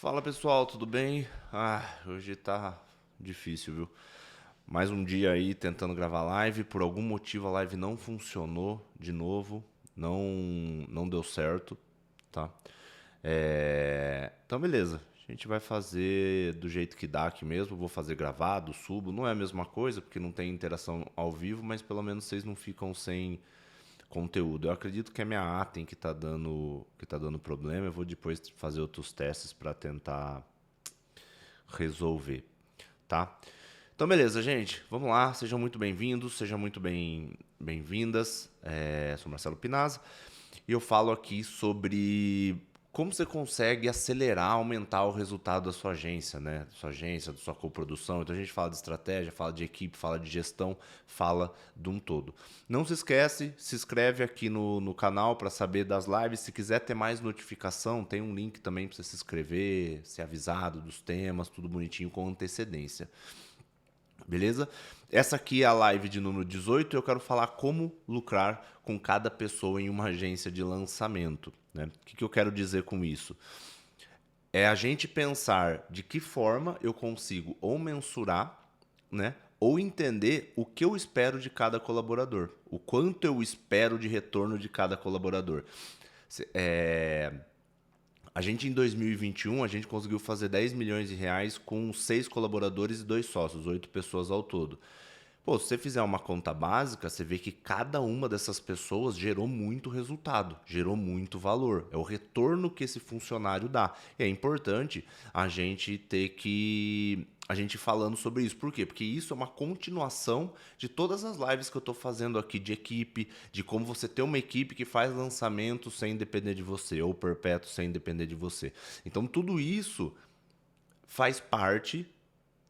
Fala pessoal, tudo bem? Hoje tá difícil, viu? Mais um dia aí tentando gravar live, por algum motivo a live não funcionou de novo, não deu certo, tá? Então beleza, a gente vai fazer do jeito que dá aqui mesmo, vou fazer gravado, subo, não é a mesma coisa porque não tem interação ao vivo, mas pelo menos vocês não ficam sem conteúdo. Eu acredito que é minha Atem que tá dando problema. Eu vou depois fazer outros testes para tentar resolver, tá? Então, beleza, gente. Vamos lá. Sejam muito bem-vindos, sejam muito bem-vindas. Sou Marcelo Pinazza e eu falo aqui sobre como você consegue acelerar, aumentar o resultado da sua agência, né? Da sua agência, da sua coprodução. Então a gente fala de estratégia, fala de equipe, fala de gestão, fala de um todo. Não se esquece, se inscreve aqui no canal para saber das lives. Se quiser ter mais notificação, tem um link também para você se inscrever, ser avisado dos temas, tudo bonitinho com antecedência. Beleza? Essa aqui é a live de número 18 e eu quero falar como lucrar com cada pessoa em uma agência de lançamento, né? O que eu quero dizer com isso? É a gente pensar de que forma eu consigo ou mensurar, né? Ou entender o que eu espero de cada colaborador, o quanto eu espero de retorno de cada colaborador. A gente em 2021, a gente conseguiu fazer 10 milhões de reais com 6 colaboradores e 2 sócios, 8 pessoas ao todo. Pô, se você fizer uma conta básica, você vê que cada uma dessas pessoas gerou muito resultado, gerou muito valor. É o retorno que esse funcionário dá. E é importante a gente ter que. A gente falando sobre isso. Por quê? Porque isso é uma continuação de todas as lives que eu estou fazendo aqui de equipe, de como você ter uma equipe que faz lançamento sem depender de você, ou perpétuo sem depender de você. Então, tudo isso faz parte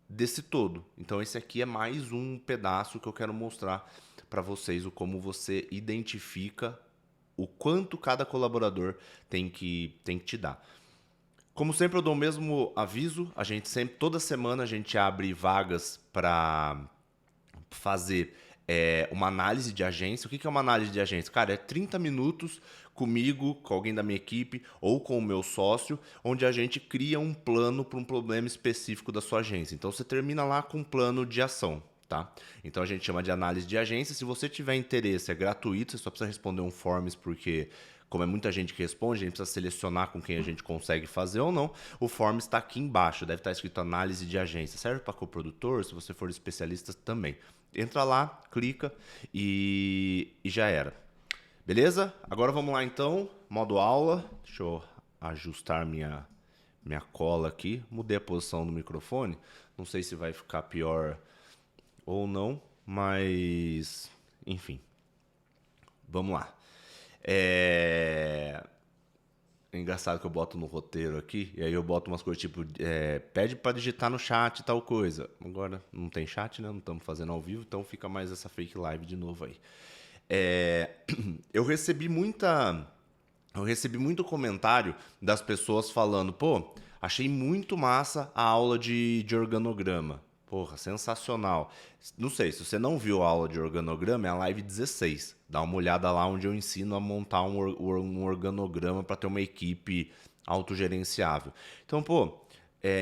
desse todo. Então esse aqui é mais um pedaço que eu quero mostrar para vocês o como você identifica o quanto cada colaborador tem que te dar. Como sempre eu dou o mesmo aviso, a gente sempre toda semana a gente abre vagas para fazer uma análise de agência. O que é uma análise de agência? Cara, é 30 minutos comigo, com alguém da minha equipe ou com o meu sócio, onde a gente cria um plano para um problema específico da sua agência. Então você termina lá com um plano de ação. Tá? Então a gente chama de análise de agência. Se você tiver interesse, é gratuito, você só precisa responder um forms, porque como é muita gente que responde, a gente precisa selecionar com quem a gente consegue fazer ou não. O form está aqui embaixo, deve estar escrito análise de agência. Serve para coprodutor, se você for especialista também. Entra lá, clica e já era. Beleza? Agora vamos lá então, modo aula. Deixa eu ajustar minha cola aqui. Mudei a posição do microfone. Não sei se vai ficar pior ou não, mas enfim. Vamos lá. É engraçado que eu boto no roteiro aqui, e aí eu boto umas coisas tipo, pede pra digitar no chat tal coisa. Agora não tem chat, né? Não estamos fazendo ao vivo, então fica mais essa fake live de novo aí. É, eu recebi muito comentário das pessoas falando, pô, achei muito massa a aula de organograma. Porra, sensacional. Não sei, se você não viu a aula de organograma, é a live 16. Dá uma olhada lá onde eu ensino a montar um organograma para ter uma equipe autogerenciável. Então, pô,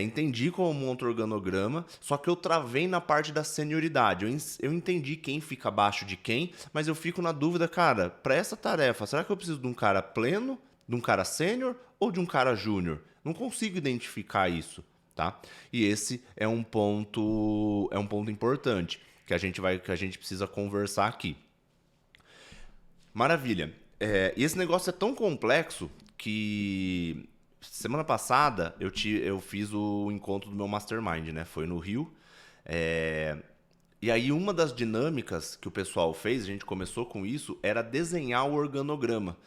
entendi como monta o organograma, só que eu travei na parte da senioridade. Eu entendi quem fica abaixo de quem, mas eu fico na dúvida, cara, para essa tarefa, será que eu preciso de um cara pleno, de um cara sênior ou de um cara júnior? Não consigo identificar isso, tá? E esse é um ponto importante que a gente precisa conversar aqui. Maravilha. E esse negócio é tão complexo que semana passada eu fiz o encontro do meu mastermind, né? Foi no Rio. É, e aí uma das dinâmicas que o pessoal fez, a gente começou com isso, era desenhar o organograma.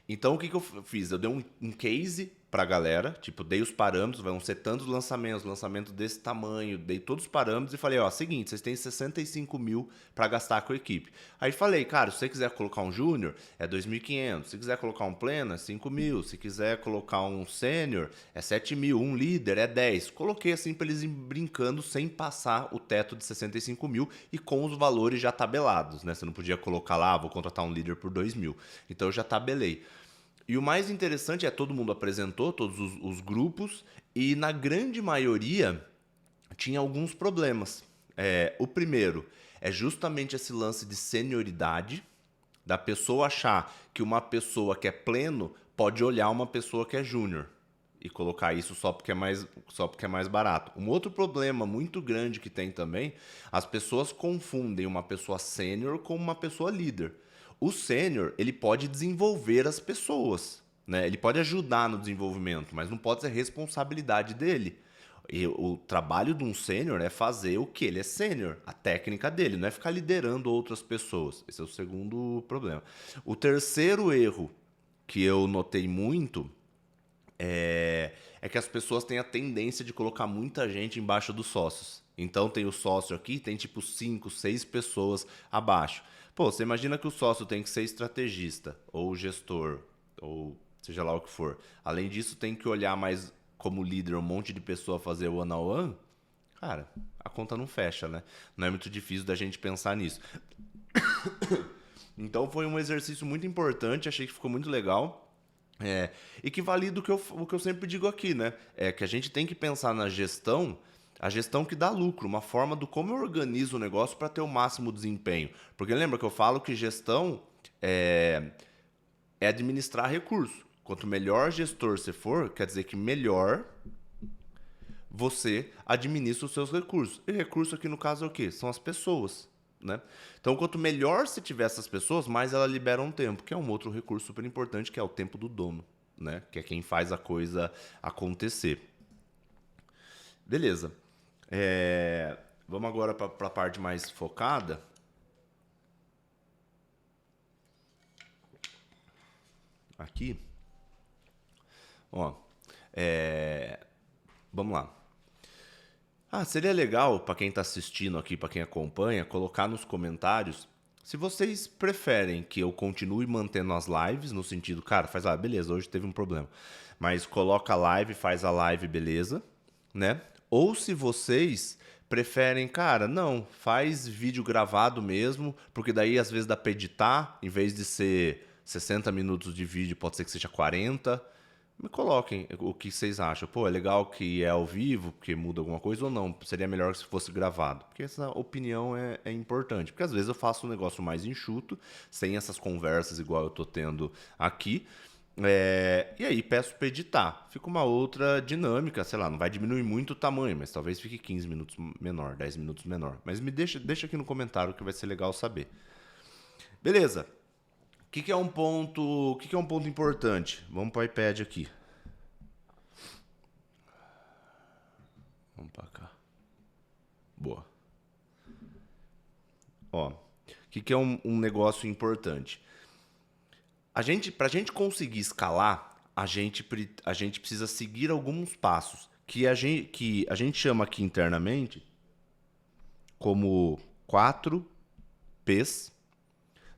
Então o que eu fiz? Eu dei um case pra galera, tipo, dei os parâmetros, vão ser tantos lançamentos, lançamento desse tamanho, dei todos os parâmetros e falei, ó, seguinte, vocês têm 65 mil pra gastar com a equipe. Aí falei, cara, se você quiser colocar um júnior, é 2.500, se quiser colocar um pleno, é 5 mil, se quiser colocar um sênior, é 7 mil, um líder é 10. Coloquei assim pra eles ir brincando sem passar o teto de 65 mil e com os valores já tabelados, né? Você não podia colocar lá, vou contratar um líder por 2 mil. Então eu já tabelei. E o mais interessante é todo mundo apresentou, todos os grupos, e na grande maioria tinha alguns problemas. O primeiro é justamente esse lance de senioridade, da pessoa achar que uma pessoa que é pleno pode olhar uma pessoa que é júnior e colocar isso só porque é mais barato. Um outro problema muito grande que tem também, as pessoas confundem uma pessoa sênior com uma pessoa líder. O sênior, ele pode desenvolver as pessoas, né? Ele pode ajudar no desenvolvimento, mas não pode ser responsabilidade dele. E o trabalho de um sênior é fazer o que ele é sênior, a técnica dele, não é ficar liderando outras pessoas. Esse é o segundo problema. O terceiro erro que eu notei muito é que as pessoas têm a tendência de colocar muita gente embaixo dos sócios. Então tem o sócio aqui, tem tipo 5, 6 pessoas abaixo. Pô, você imagina que o sócio tem que ser estrategista, ou gestor, ou seja lá o que for. Além disso, tem que olhar mais como líder um monte de pessoa fazer o one-on-one. Cara, a conta não fecha, né? Não é muito difícil da gente pensar nisso. Então foi um exercício muito importante, achei que ficou muito legal. E que valida o que eu sempre digo aqui, né? É que a gente tem que pensar na gestão, a gestão que dá lucro, uma forma do como eu organizo o negócio para ter o máximo desempenho. Porque lembra que eu falo que gestão é administrar recurso. Quanto melhor gestor você for, quer dizer que melhor você administra os seus recursos. E recurso aqui no caso é o quê? São as pessoas. Né? Então, quanto melhor você tiver essas pessoas, mais ela libera um tempo, que é um outro recurso super importante, que é o tempo do dono, né? Que é quem faz a coisa acontecer. Beleza. Vamos agora para a parte mais focada. Aqui. Ó, vamos lá. Seria legal para quem está assistindo aqui, para quem acompanha, colocar nos comentários se vocês preferem que eu continue mantendo as lives, no sentido, cara, faz lá, beleza, hoje teve um problema, mas coloca a live, faz a live, beleza, né? Ou se vocês preferem, cara, não, faz vídeo gravado mesmo, porque daí às vezes dá para editar, em vez de ser 60 minutos de vídeo, pode ser que seja 40. Me coloquem o que vocês acham. Pô, é legal que é ao vivo, porque muda alguma coisa ou não? Seria melhor se fosse gravado? Porque essa opinião é importante. Porque às vezes eu faço um negócio mais enxuto, sem essas conversas igual eu tô tendo aqui. E aí peço para editar. Fica uma outra dinâmica, sei lá, não vai diminuir muito o tamanho, mas talvez fique 15 minutos menor, 10 minutos menor. Mas me deixa aqui no comentário que vai ser legal saber. Beleza. O que é um ponto importante? Vamos para o iPad aqui. Vamos para cá. Boa. Ó, o que é um negócio importante? Para a gente conseguir escalar, a gente precisa seguir alguns passos que a gente chama aqui internamente como 4 P's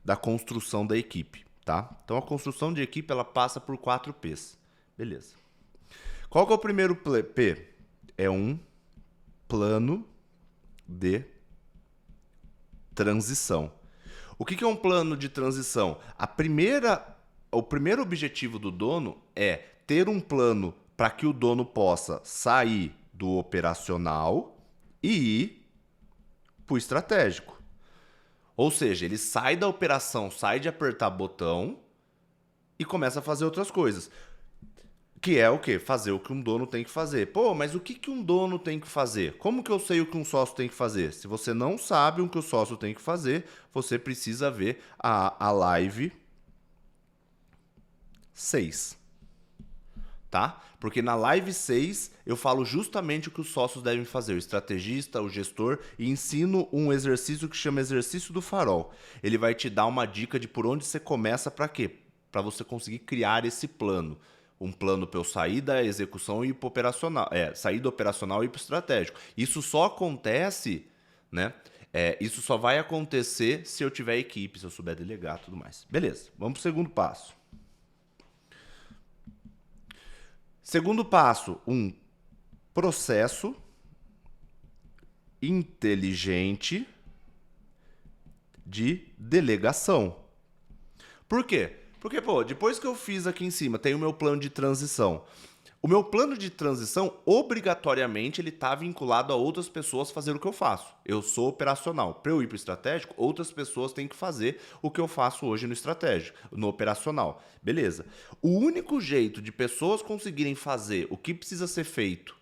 da construção da equipe, tá? Então a construção de equipe ela passa por 4 P's. Beleza. Qual que é o primeiro P? É um plano de transição. O que é um plano de transição? O primeiro objetivo do dono é ter um plano para que o dono possa sair do operacional e ir para o estratégico. Ou seja, ele sai da operação, sai de apertar botão e começa a fazer outras coisas. Que é o quê? Fazer o que um dono tem que fazer. Pô, mas o que um dono tem que fazer? Como que eu sei o que um sócio tem que fazer? Se você não sabe o que o sócio tem que fazer, você precisa ver a live 6. Tá? Porque na live 6 eu falo justamente o que os sócios devem fazer, o estrategista, o gestor, e ensino um exercício que chama exercício do farol. Ele vai te dar uma dica de por onde você começa para quê? Para você conseguir criar esse plano. Um plano para eu sair da execução e ir para operacional, sair do operacional e ir para o estratégico. Isso só acontece, né? Isso só vai acontecer se eu tiver equipe, se eu souber delegar e tudo mais. Beleza, vamos para o segundo passo. Segundo passo, um processo inteligente de delegação. Por quê? Porque, pô, depois que eu fiz aqui em cima, tem o meu plano de transição. O meu plano de transição, obrigatoriamente, ele está vinculado a outras pessoas fazer o que eu faço. Eu sou operacional. Para eu ir para o estratégico, outras pessoas têm que fazer o que eu faço hoje no estratégico, no operacional. Beleza. O único jeito de pessoas conseguirem fazer o que precisa ser feito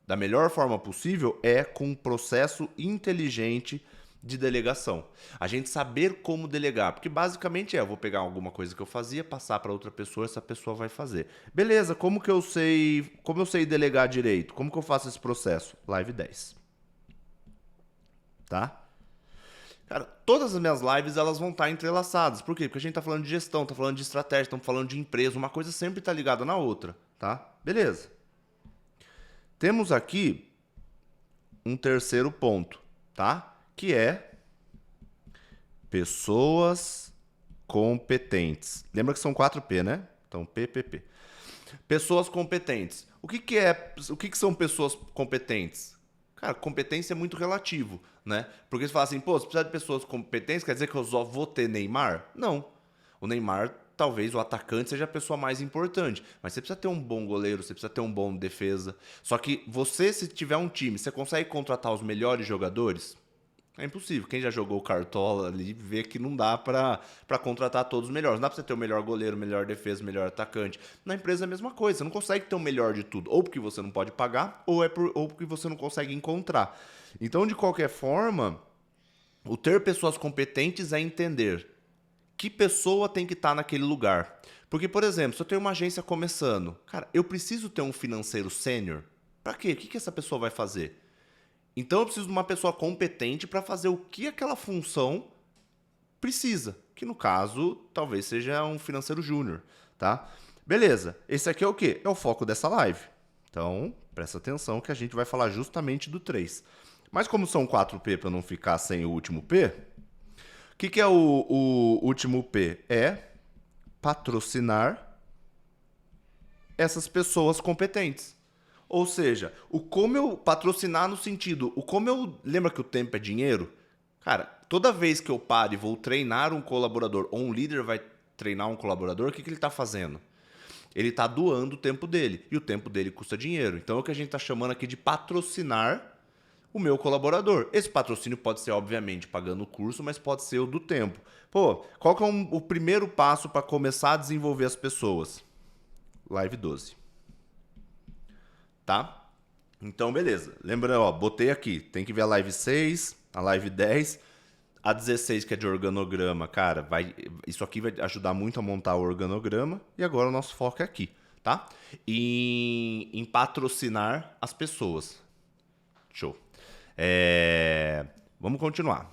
da melhor forma possível é com um processo inteligente de delegação. A gente saber como delegar, porque basicamente eu vou pegar alguma coisa que eu fazia, passar para outra pessoa, essa pessoa vai fazer. Beleza, como eu sei delegar direito? Como que eu faço esse processo? Live 10. Tá? Cara, todas as minhas lives elas vão estar entrelaçadas. Por quê? Porque a gente tá falando de gestão, tá falando de estratégia, estamos falando de empresa, uma coisa sempre tá ligada na outra, tá? Beleza. Temos aqui um terceiro ponto, tá? Que é pessoas competentes. Lembra que são 4P, né? Então, PPP. Pessoas competentes. O que são pessoas competentes? Cara, competência é muito relativo, né? Porque você fala assim, pô, se precisar de pessoas competentes, quer dizer que eu só vou ter Neymar? Não. O Neymar, talvez o atacante seja a pessoa mais importante, mas você precisa ter um bom goleiro, você precisa ter um bom defesa. Só que você, se tiver um time, você consegue contratar os melhores jogadores? É impossível. Quem já jogou Cartola ali vê que não dá pra contratar todos os melhores. Não dá pra você ter o melhor goleiro, o melhor defesa, o melhor atacante. Na empresa é a mesma coisa. Você não consegue ter o melhor de tudo. Ou porque você não pode pagar, ou porque você não consegue encontrar. Então, de qualquer forma, o ter pessoas competentes é entender que pessoa tem que estar naquele lugar. Porque, por exemplo, se eu tenho uma agência começando, cara, eu preciso ter um financeiro sênior? Pra quê? O que essa pessoa vai fazer? Então eu preciso de uma pessoa competente para fazer o que aquela função precisa, que no caso talvez seja um financeiro júnior, tá? Beleza, esse aqui é o quê? É o foco dessa live. Então, presta atenção que a gente vai falar justamente do 3. Mas como são 4P para não ficar sem o último P, o que é o último P? É patrocinar essas pessoas competentes. Ou seja, o como eu patrocinar no sentido, o como eu... Lembra que o tempo é dinheiro? Cara, toda vez que eu paro e vou treinar um colaborador, ou um líder vai treinar um colaborador, o que ele está fazendo? Ele está doando o tempo dele, e o tempo dele custa dinheiro. Então é o que a gente está chamando aqui de patrocinar o meu colaborador. Esse patrocínio pode ser, obviamente, pagando o curso, mas pode ser o do tempo. Pô, qual que é o primeiro passo para começar a desenvolver as pessoas? Live 12. Tá? Então, beleza. Lembrando, ó, botei aqui. Tem que ver a live 6, a live 10, a 16, que é de organograma. Cara, isso aqui vai ajudar muito a montar o organograma. E agora o nosso foco é aqui, tá? Em patrocinar as pessoas. Show. Vamos continuar.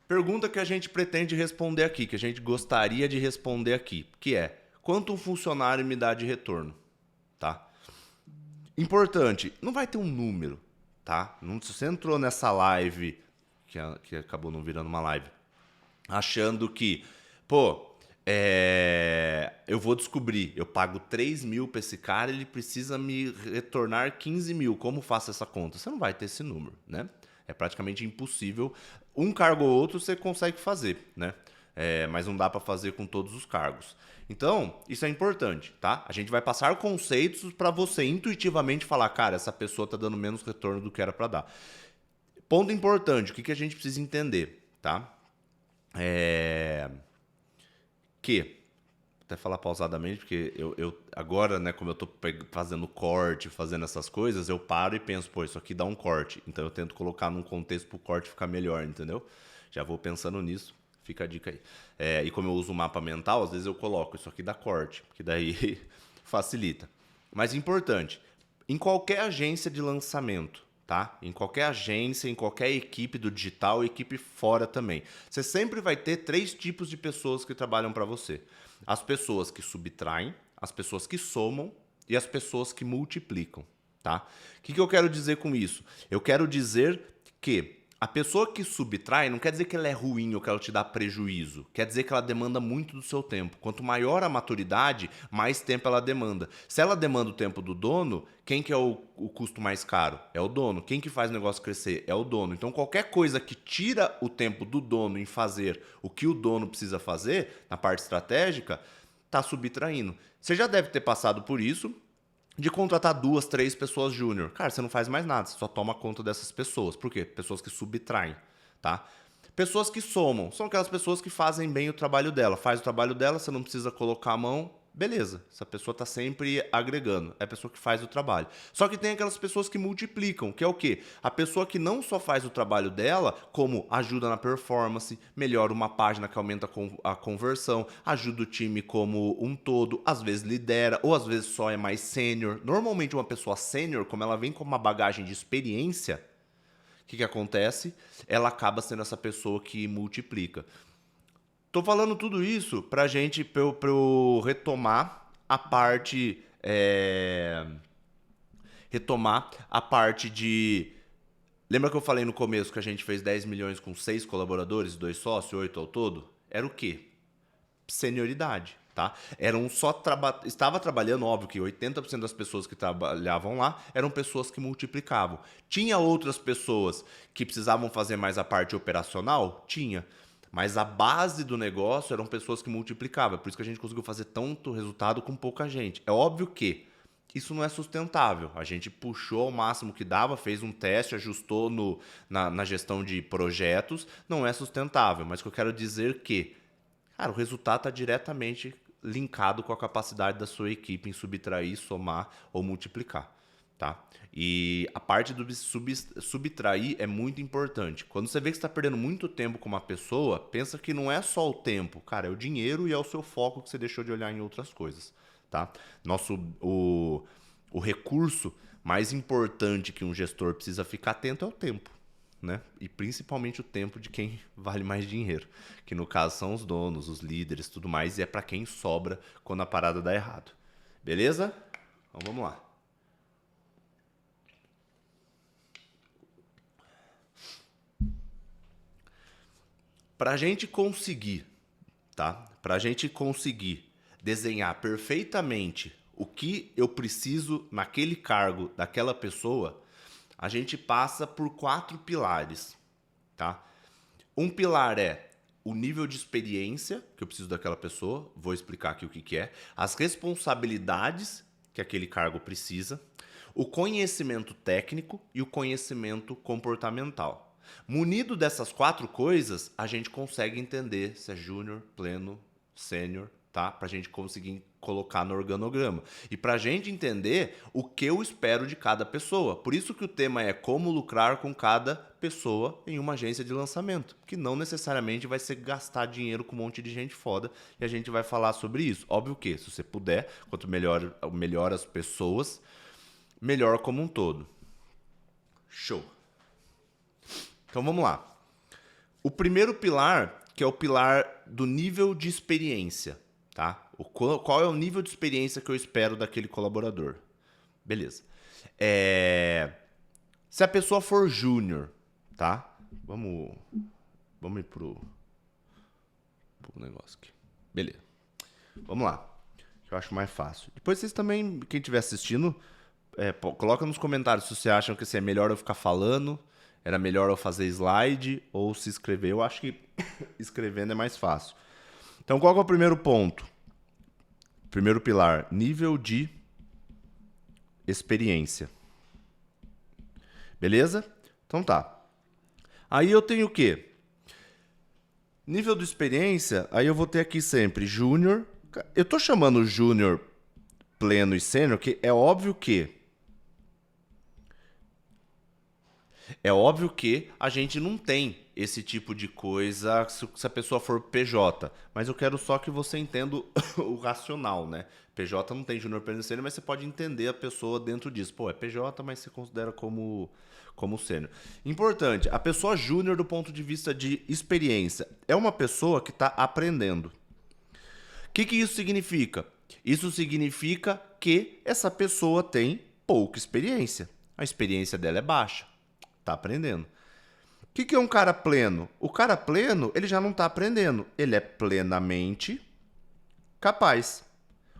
Pergunta que a gente pretende responder aqui, que a gente gostaria de responder aqui, que é: quanto um funcionário me dá de retorno? Tá? Importante, não vai ter um número, tá? Se você entrou nessa live, que acabou não virando uma live, achando que, pô, eu vou descobrir, eu pago 3 mil para esse cara, ele precisa me retornar 15 mil, como faço essa conta? Você não vai ter esse número, né? É praticamente impossível. Um cargo ou outro você consegue fazer, né? Mas não dá para fazer com todos os cargos. Então, isso é importante, tá? A gente vai passar conceitos para você intuitivamente falar, cara, essa pessoa está dando menos retorno do que era para dar. Ponto importante, o que a gente precisa entender, tá? Até falar pausadamente, porque eu agora, né, como eu tô fazendo corte, fazendo essas coisas, eu paro e penso, pô, isso aqui dá um corte. Então eu tento colocar num contexto pro corte ficar melhor, entendeu? Já vou pensando nisso, fica a dica aí. E como eu uso o mapa mental, às vezes eu coloco, isso aqui dá corte, que daí facilita. Mas importante, em qualquer agência de lançamento, tá? Em qualquer agência, em qualquer equipe do digital, equipe fora também. Você sempre vai ter 3 tipos de pessoas que trabalham para você. As pessoas que subtraem, as pessoas que somam e as pessoas que multiplicam, tá? O que eu quero dizer com isso? Eu quero dizer que A pessoa que subtrai não quer dizer que ela é ruim ou que ela te dá prejuízo. Quer dizer que ela demanda muito do seu tempo. Quanto maior a maturidade, mais tempo ela demanda. Se ela demanda o tempo do dono, quem que é o custo mais caro? É o dono. Quem que faz o negócio crescer? É o dono. Então qualquer coisa que tira o tempo do dono em fazer o que o dono precisa fazer, na parte estratégica, está subtraindo. Você já deve ter passado por isso, de contratar 2, 3 pessoas júnior. Cara, você não faz mais nada, você só toma conta dessas pessoas. Por quê? Pessoas que subtraem, tá? Pessoas que somam, são aquelas pessoas que fazem bem o trabalho dela. Faz o trabalho dela, você não precisa colocar a mão, beleza. Essa pessoa está sempre agregando, é a pessoa que faz o trabalho. Só que tem aquelas pessoas que multiplicam, que é o quê? A pessoa que não só faz o trabalho dela, como ajuda na performance, melhora uma página que aumenta a conversão, ajuda o time como um todo, às vezes lidera, ou às vezes só é mais sênior. Normalmente uma pessoa sênior, como ela vem com uma bagagem de experiência, o que acontece? Ela acaba sendo essa pessoa que multiplica. Tô falando tudo isso pra gente, pra eu retomar a parte. Retomar a parte de. Lembra que eu falei no começo que a gente fez 10 milhões com 6 colaboradores, 2 sócios, 8 ao todo? Era o quê? Senioridade, tá? Estava trabalhando, óbvio que 80% das pessoas que trabalhavam lá eram pessoas que multiplicavam. Tinha outras pessoas que precisavam fazer mais a parte operacional? Tinha. Mas a base do negócio eram pessoas que multiplicavam. Por isso que a gente conseguiu fazer tanto resultado com pouca gente. É óbvio que isso não é sustentável. A gente puxou ao máximo que dava, fez um teste, ajustou na gestão de projetos. Não é sustentável. Mas o que eu quero dizer que, cara, o resultado está diretamente linkado com a capacidade da sua equipe em subtrair, somar ou multiplicar, tá? E a parte do subtrair é muito importante. Quando você vê que você está perdendo muito tempo com uma pessoa, pensa que não é só o tempo, cara, é o dinheiro e é o seu foco que você deixou de olhar em outras coisas, tá? O recurso mais importante que um gestor precisa ficar atento é o tempo. Né? E principalmente o tempo de quem vale mais dinheiro, que no caso são os donos, os líderes, tudo mais, e é para quem sobra quando a parada dá errado. Beleza? Então vamos lá. Para a gente conseguir, tá? Para a gente conseguir desenhar perfeitamente o que eu preciso naquele cargo daquela pessoa, a gente passa por 4 pilares, tá? Um pilar é o nível de experiência que eu preciso daquela pessoa, vou explicar aqui o que é, as responsabilidades que aquele cargo precisa, o conhecimento técnico e o conhecimento comportamental. Munido dessas 4 coisas, a gente consegue entender se é júnior, pleno, sênior, tá? Pra gente conseguir colocar no organograma. E pra gente entender o que eu espero de cada pessoa. Por isso que o tema é como lucrar com cada pessoa em uma agência de lançamento. Que não necessariamente vai ser gastar dinheiro com um monte de gente foda. E a gente vai falar sobre isso. Óbvio que, se você puder, quanto melhor as pessoas, melhor como um todo. Show. Então vamos lá. O primeiro pilar, que é o pilar do nível de experiência. Tá? Qual é o nível de experiência que eu espero daquele colaborador? Beleza. Se a pessoa for júnior, tá? Vamos ir pro negócio aqui. Beleza. Vamos lá. Que eu acho mais fácil. Depois vocês também, quem estiver assistindo, coloca nos comentários se vocês acham que é melhor eu ficar falando, era melhor eu fazer slide ou se escrever. Eu acho que escrevendo é mais fácil. Então, qual que é o primeiro ponto? Primeiro pilar, nível de experiência. Beleza? Então tá. Aí eu tenho o quê? Nível de experiência, aí eu vou ter aqui sempre júnior. Eu tô chamando júnior, pleno e sênior, que é óbvio que a gente não tem esse tipo de coisa se a pessoa for PJ. Mas eu quero só que você entenda o racional, né? PJ não tem júnior, pleno e sênior, mas você pode entender a pessoa dentro disso. Pô, é PJ, mas você considera como sênior. Importante, a pessoa júnior do ponto de vista de experiência é uma pessoa que está aprendendo. O que isso significa? Isso significa que essa pessoa tem pouca experiência. A experiência dela é baixa. Tá aprendendo. que é um cara pleno? O cara pleno, ele já não está aprendendo. Ele é plenamente capaz.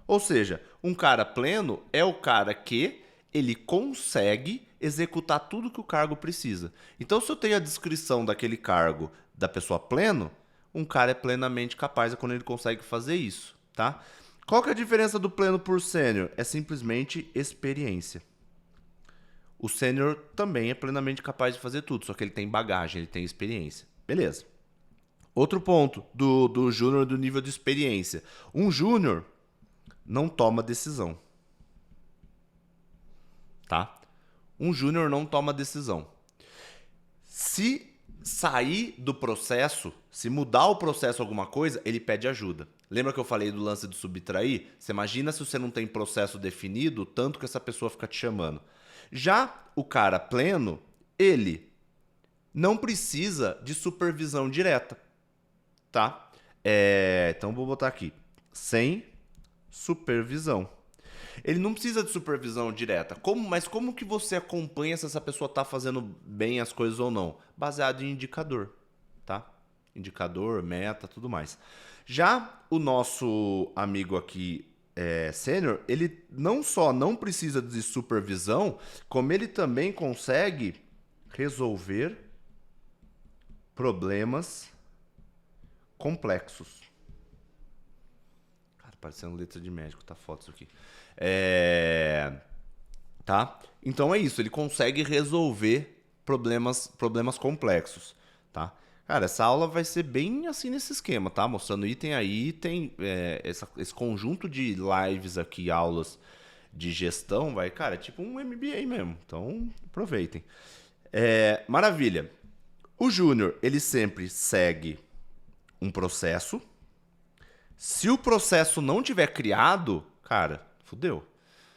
Ou seja, um cara pleno é o cara que ele consegue executar tudo que o cargo precisa. Então, se eu tenho a descrição daquele cargo da pessoa pleno, um cara é plenamente capaz quando ele consegue fazer isso, tá? Qual que é a diferença do pleno por sênior? É simplesmente experiência. O sênior também é plenamente capaz de fazer tudo, só que ele tem bagagem, ele tem experiência. Beleza. Outro ponto do júnior do nível de experiência. Um júnior não toma decisão. Tá? Um júnior não toma decisão. Se sair do processo, se mudar o processo alguma coisa, ele pede ajuda. Lembra que eu falei do lance de subtrair? Você imagina se você não tem processo definido, tanto que essa pessoa fica te chamando. Já o cara pleno, ele não precisa de supervisão direta, tá? Então vou botar aqui, sem supervisão. Ele não precisa de supervisão direta. Mas como que você acompanha se essa pessoa está fazendo bem as coisas ou não? Baseado em indicador, tá? Indicador, meta, tudo mais. Já o nosso amigo aqui, sênior, ele não só não precisa de supervisão, como ele também consegue resolver problemas complexos. Cara, parecendo letra de médico, tá foto isso aqui. Tá? Então é isso, ele consegue resolver problemas complexos, tá? Cara, essa aula vai ser bem assim nesse esquema, tá? Mostrando item a item, esse conjunto de lives aqui, aulas de gestão, vai, cara, é tipo um MBA mesmo. Então, aproveitem. Maravilha. O júnior, ele sempre segue um processo. Se o processo não tiver criado, cara, fudeu.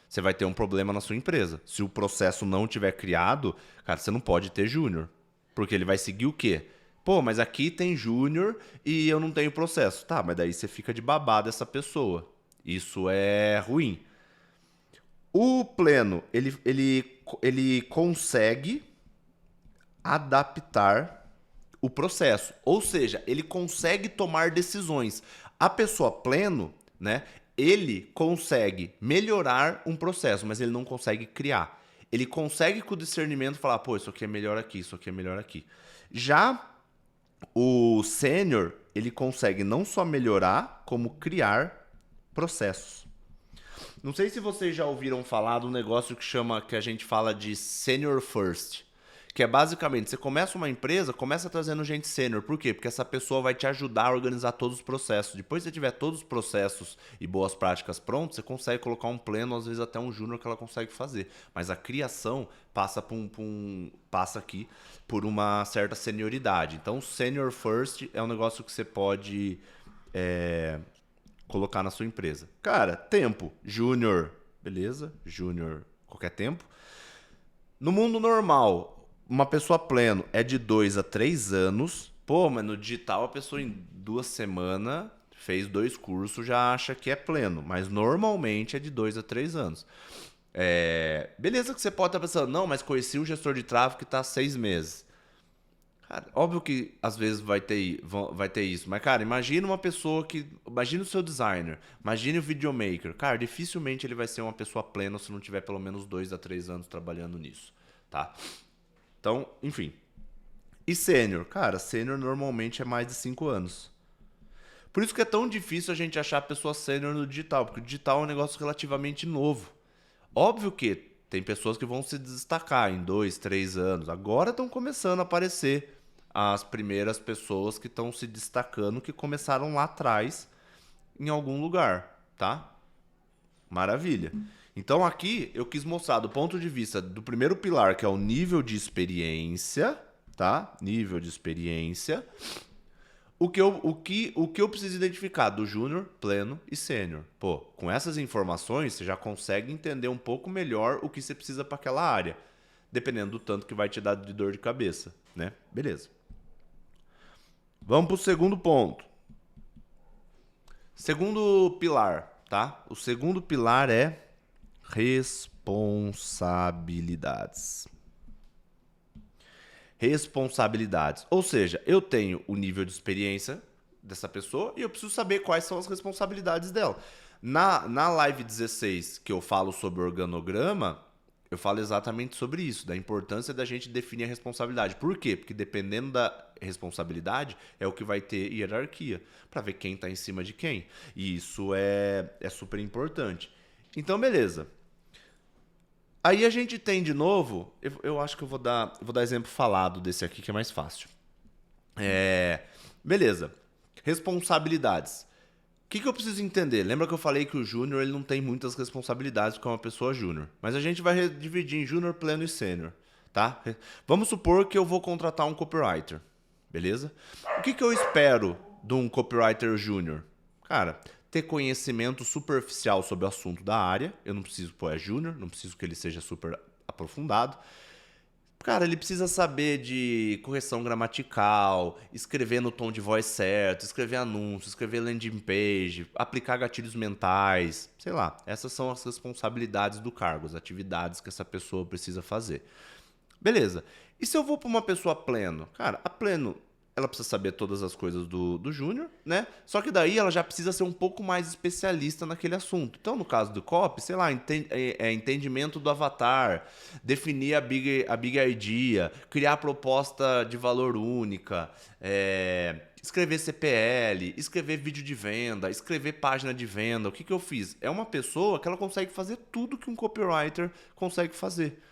Você vai ter um problema na sua empresa. Se o processo não tiver criado, cara, você não pode ter júnior. Porque ele vai seguir o quê? Pô, mas aqui tem júnior e eu não tenho processo. Tá, mas daí você fica de babá dessa pessoa. Isso é ruim. O pleno, ele consegue adaptar o processo. Ou seja, ele consegue tomar decisões. A pessoa pleno, né? Ele consegue melhorar um processo, mas ele não consegue criar. Ele consegue com o discernimento falar, pô, isso aqui é melhor aqui, isso aqui é melhor aqui. Já o sênior, ele consegue não só melhorar, como criar processos. Não sei se vocês já ouviram falar de um negócio que a gente fala de senior first. Que é basicamente, você começa uma empresa, começa trazendo gente sênior. Por quê? Porque essa pessoa vai te ajudar a organizar todos os processos. Depois que você tiver todos os processos e boas práticas prontos, você consegue colocar um pleno, às vezes até um júnior que ela consegue fazer. Mas a criação passa aqui por uma certa senioridade. Então, senior first é um negócio que você pode colocar na sua empresa. Cara, tempo, júnior, beleza? Júnior, qualquer tempo. No mundo normal, uma pessoa pleno é de 2 a 3 anos. Pô, mas no digital a pessoa em 2 semanas fez 2 cursos, já acha que é pleno. Mas normalmente é de 2 a 3 anos. Beleza que você pode estar pensando, não, mas conheci um gestor de tráfego que está há 6 meses. Cara, óbvio que às vezes vai ter isso. Mas, cara, imagina uma pessoa que... Imagina o seu designer. Imagine o videomaker. Cara, dificilmente ele vai ser uma pessoa plena se não tiver pelo menos 2 a 3 anos trabalhando nisso. Tá? Então, enfim. E sênior? Cara, sênior normalmente é mais de 5 anos. Por isso que é tão difícil a gente achar pessoa sênior no digital, porque o digital é um negócio relativamente novo. Óbvio que tem pessoas que vão se destacar em 2, 3 anos. Agora estão começando a aparecer as primeiras pessoas que estão se destacando, que começaram lá atrás em algum lugar, tá? Maravilha. Então aqui eu quis mostrar do ponto de vista do primeiro pilar, que é o nível de experiência, tá? Nível de experiência. O que eu preciso identificar do júnior, pleno e sênior. Pô, com essas informações você já consegue entender um pouco melhor o que você precisa para aquela área, dependendo do tanto que vai te dar de dor de cabeça, né? Beleza. Vamos para o segundo ponto. Segundo pilar, tá? O segundo pilar é responsabilidades. responsabilidades. Ou seja, eu tenho o nível de experiência dessa pessoa e eu preciso saber quais são as responsabilidades dela. Na live 16, que eu falo sobre organograma, eu falo exatamente sobre isso, da importância da gente definir a responsabilidade. Por quê? Porque dependendo da responsabilidade, é o que vai ter hierarquia, para ver quem está em cima de quem. E isso é super importante. Então, beleza. Aí a gente tem de novo, eu acho que eu vou dar exemplo falado desse aqui que é mais fácil. Beleza. Responsabilidades. O que eu preciso entender? Lembra que eu falei que o júnior ele não tem muitas responsabilidades como uma pessoa júnior. Mas a gente vai dividir em júnior, pleno e sênior. Tá? Vamos supor que eu vou contratar um copywriter. Beleza? O que eu espero de um copywriter júnior? Cara, ter conhecimento superficial sobre o assunto da área. Eu não preciso pôr júnior, não preciso que ele seja super aprofundado. Cara, ele precisa saber de correção gramatical, escrever no tom de voz certo, escrever anúncio, escrever landing page, aplicar gatilhos mentais, sei lá. Essas são as responsabilidades do cargo, as atividades que essa pessoa precisa fazer. Beleza. E se eu vou para uma pessoa pleno? Cara, a pleno, ela precisa saber todas as coisas do júnior, né? Só que daí ela já precisa ser um pouco mais especialista naquele assunto. Então, no caso do copy, sei lá, entendimento do avatar, definir a big idea, criar proposta de valor única, escrever CPL, escrever vídeo de venda, escrever página de venda. O que eu fiz? É uma pessoa que ela consegue fazer tudo que um copywriter consegue fazer.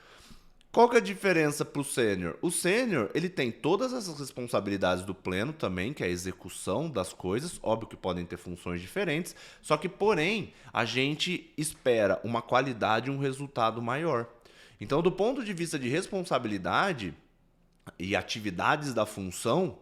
Qual que é a diferença para o sênior? O sênior, ele tem todas essas responsabilidades do pleno também, que é a execução das coisas, óbvio que podem ter funções diferentes, só que, porém, a gente espera uma qualidade e um resultado maior. Então, do ponto de vista de responsabilidade e atividades da função,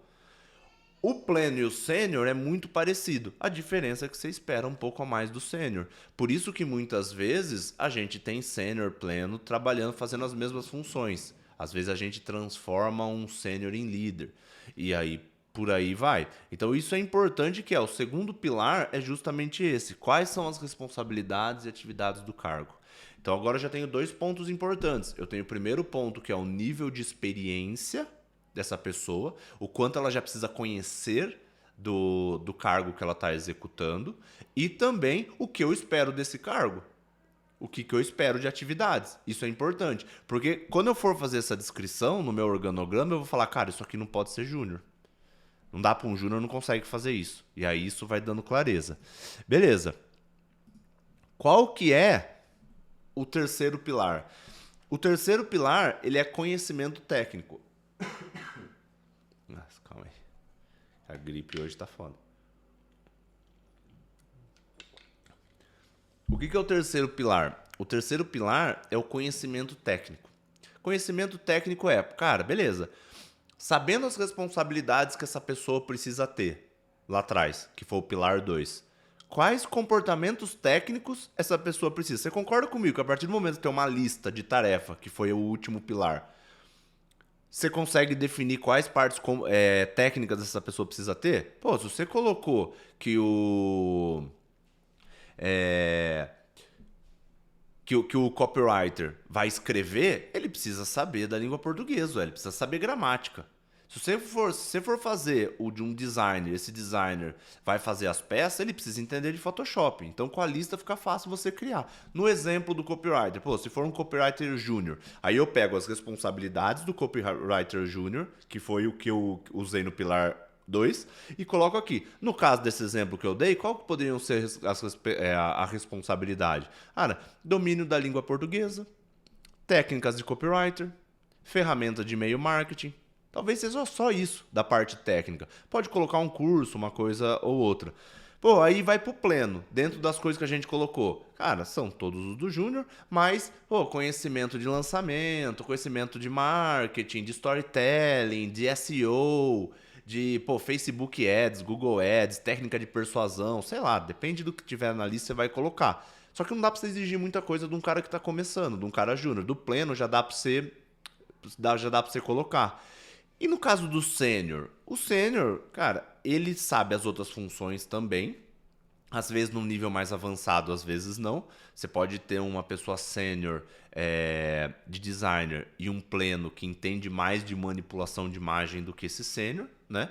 o pleno e o sênior é muito parecido. A diferença é que você espera um pouco a mais do sênior. Por isso que muitas vezes a gente tem sênior pleno trabalhando, fazendo as mesmas funções. Às vezes a gente transforma um sênior em líder. E aí por aí vai. Então isso é importante, que o segundo pilar é justamente esse. Quais são as responsabilidades e atividades do cargo? Então agora eu já tenho 2 pontos importantes. Eu tenho o primeiro ponto, que é o nível de experiência dessa pessoa, o quanto ela já precisa conhecer do cargo que ela está executando, e também o que eu espero desse cargo. O que eu espero de atividades. Isso é importante. Porque quando eu for fazer essa descrição no meu organograma, eu vou falar, cara, isso aqui não pode ser júnior. Não dá para um júnior, não consegue fazer isso. E aí isso vai dando clareza. Beleza. Qual que é o terceiro pilar? O terceiro pilar, ele é conhecimento técnico. Nossa, calma aí. A gripe hoje tá foda. O que é o terceiro pilar? O terceiro pilar é o conhecimento técnico. Conhecimento técnico é, cara, beleza. Sabendo as responsabilidades que essa pessoa precisa ter lá atrás, que foi o pilar 2. Quais comportamentos técnicos essa pessoa precisa? Você concorda comigo que a partir do momento que tem uma lista de tarefa, que foi o último pilar, você consegue definir quais partes técnicas essa pessoa precisa ter? Pô, se você colocou que que o copywriter vai escrever, ele precisa saber da língua portuguesa, ele precisa saber gramática. Se você for fazer o de um designer, esse designer vai fazer as peças, ele precisa entender de Photoshop. Então, com a lista fica fácil você criar. No exemplo do copywriter, se for um copywriter júnior, aí eu pego as responsabilidades do copywriter júnior, que foi o que eu usei no pilar 2, e coloco aqui. No caso desse exemplo que eu dei, qual que poderiam ser a responsabilidade? Cara, domínio da língua portuguesa, técnicas de copywriter, ferramenta de e-mail marketing. Talvez seja só isso da parte técnica. Pode colocar um curso, uma coisa ou outra. Pô, aí vai pro pleno, dentro das coisas que a gente colocou. Cara, são todos os do júnior, mas conhecimento de lançamento, conhecimento de marketing, de storytelling, de SEO, de Facebook Ads, Google Ads, técnica de persuasão, sei lá, depende do que tiver na lista, você vai colocar. Só que não dá pra você exigir muita coisa de um cara que tá começando, de um cara júnior. Do pleno já dá pra você colocar. E no caso do sênior? O sênior, cara, ele sabe as outras funções também, Às vezes num nível mais avançado, às vezes não. Você pode ter uma pessoa sênior de designer e um pleno que entende mais de manipulação de imagem do que esse sênior, né?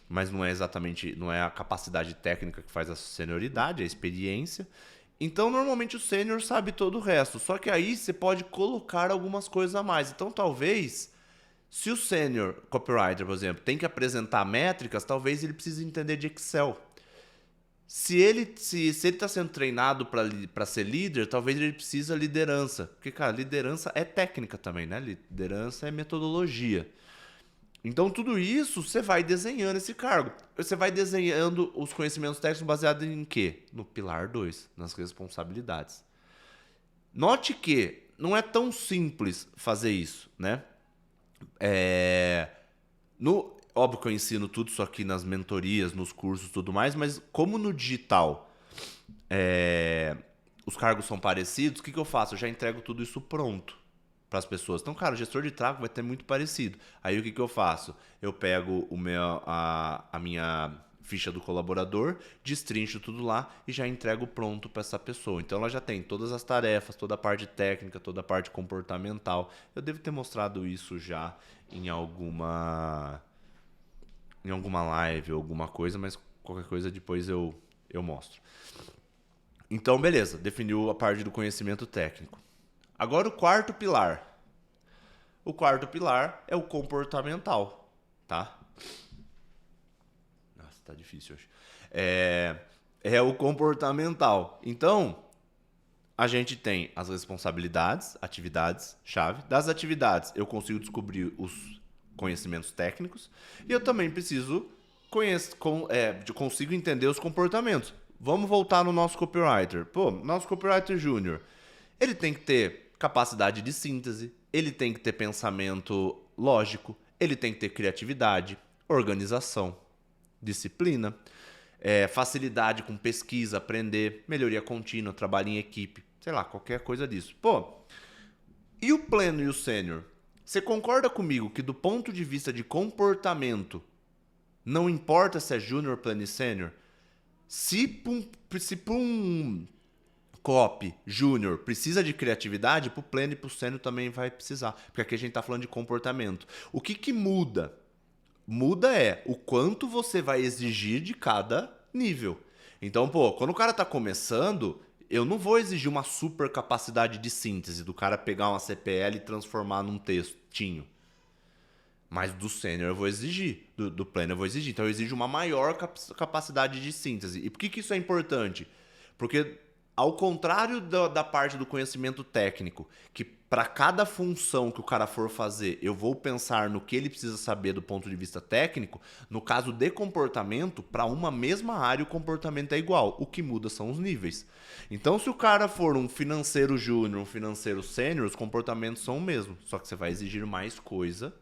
Mas não é exatamente, não é a capacidade técnica que faz a senioridade, é a experiência. Então, normalmente o sênior sabe todo o resto. Só que aí você pode colocar algumas coisas a mais. Então, talvez, se o sênior copywriter, por exemplo, tem que apresentar métricas, talvez ele precise entender de Excel. Se ele está sendo treinado para ser líder, talvez ele precise da liderança. Porque, cara, liderança é técnica também, né? Liderança é metodologia. Então, tudo isso você vai desenhando esse cargo. Você vai desenhando os conhecimentos técnicos baseados em quê? No pilar 2, nas responsabilidades. Note que não é tão simples fazer isso, né? Óbvio que eu ensino tudo isso aqui nas mentorias, nos cursos e tudo mais, mas como no digital os cargos são parecidos, o que eu faço? Eu já entrego tudo isso pronto para as pessoas. Então, cara, o gestor de tráfego vai ter muito parecido. Aí o que eu faço? Eu pego a minha ficha do colaborador, destrincho tudo lá e já entrego pronto para essa pessoa. Então ela já tem todas as tarefas, toda a parte técnica, toda a parte comportamental. Eu devo ter mostrado isso já em alguma live ou alguma coisa, mas qualquer coisa depois eu mostro. Então, beleza, definiu a parte do conhecimento técnico. Agora o quarto pilar. O quarto pilar é o comportamental, tá? Nossa, tá difícil hoje. É o comportamental. Então, a gente tem as responsabilidades, atividades, chave. Das atividades, eu consigo descobrir os conhecimentos técnicos e eu também preciso consigo entender os comportamentos. Vamos voltar no nosso copywriter. Pô, nosso copywriter júnior, ele tem que ter capacidade de síntese, ele tem que ter pensamento lógico, ele tem que ter criatividade, organização, disciplina, facilidade com pesquisa, aprender, melhoria contínua, trabalho em equipe, sei lá, qualquer coisa disso. Pô, e o pleno e o sênior? Você concorda comigo que do ponto de vista de comportamento, não importa se é júnior, pleno e sênior, se para um copy júnior precisa de criatividade, para o pleno e para o sênior também vai precisar. Porque aqui a gente está falando de comportamento. O que muda? Muda o quanto você vai exigir de cada nível. Então, pô, quando o cara tá começando, eu não vou exigir uma super capacidade de síntese do cara pegar uma CPL e transformar num textinho. Mas do sênior eu vou exigir, do pleno eu vou exigir. Então eu exijo uma maior capacidade de síntese. E por que isso é importante? Porque ao contrário da parte do conhecimento técnico, que para cada função que o cara for fazer, eu vou pensar no que ele precisa saber do ponto de vista técnico, no caso de comportamento, para uma mesma área o comportamento é igual. O que muda são os níveis. Então, se o cara for um financeiro júnior, um financeiro sênior, os comportamentos são o mesmo. Só que você vai exigir mais coisa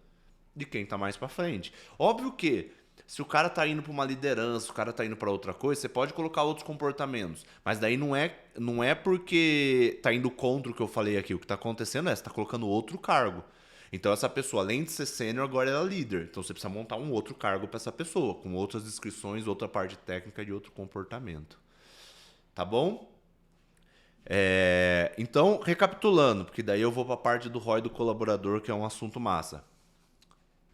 de quem tá mais para frente. Óbvio que se o cara tá indo para uma liderança, o cara tá indo para outra coisa, você pode colocar outros comportamentos, mas daí não é porque tá indo contra o que eu falei aqui. O que tá acontecendo você tá colocando outro cargo. Então essa pessoa, além de ser sênior, agora ela é líder. Então você precisa montar um outro cargo para essa pessoa, com outras descrições, outra parte técnica de outro comportamento. Tá bom? Então, recapitulando, porque daí eu vou para a parte do ROI do colaborador, que é um assunto massa.